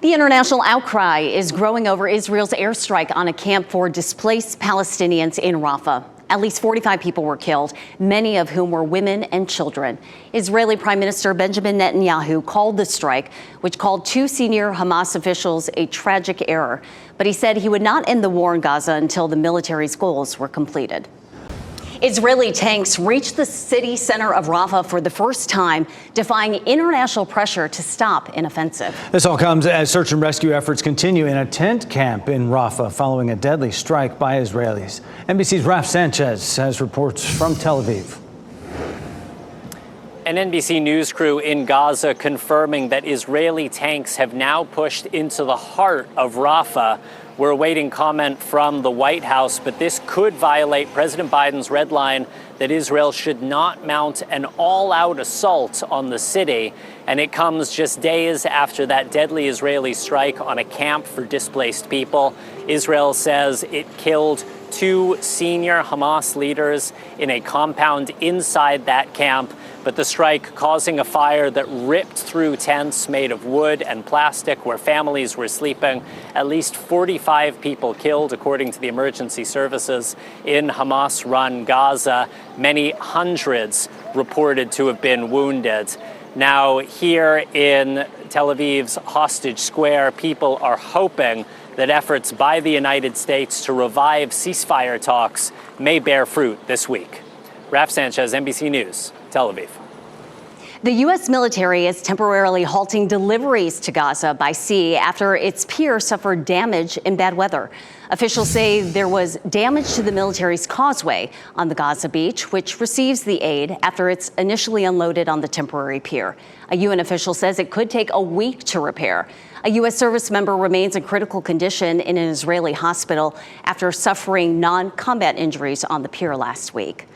The international outcry is growing over Israel's airstrike on a camp for displaced Palestinians in Rafah. At least 45 people were killed, many of whom were women and children. Israeli Prime Minister Benjamin Netanyahu called the strike, which called two senior Hamas officials a tragic error. But he said he would not end the war in Gaza until the military's goals were completed. Israeli tanks reached the city center of Rafah for the first time, defying international pressure to stop an offensive. This all comes as search and rescue efforts continue in a tent camp in Rafah following a deadly strike by Israelis. NBC's Raf Sanchez has reports from Tel Aviv. An NBC News crew in Gaza confirming that Israeli tanks have now pushed into the heart of Rafah. We're awaiting comment from the White House, but this could violate President Biden's red line that Israel should not mount an all-out assault on the city. And it comes just days after that deadly Israeli strike on a camp for displaced people. Israel says it killed two senior Hamas leaders in a compound inside that camp. But the strike causing a fire that ripped through tents made of wood and plastic where families were sleeping. At least 45 people killed, according to the emergency services in Hamas-run Gaza. Many hundreds reported to have been wounded. Now, here in Tel Aviv's Hostage Square, people are hoping that efforts by the United States to revive ceasefire talks may bear fruit this week. Raf Sanchez, NBC News, Tel Aviv. The U.S. military is temporarily halting deliveries to Gaza by sea after its pier suffered damage in bad weather. Officials say there was damage to the military's causeway on the Gaza beach, which receives the aid after it's initially unloaded on the temporary pier. A UN official says it could take a week to repair. A U.S. service member remains in critical condition in an Israeli hospital after suffering non-combat injuries on the pier last week.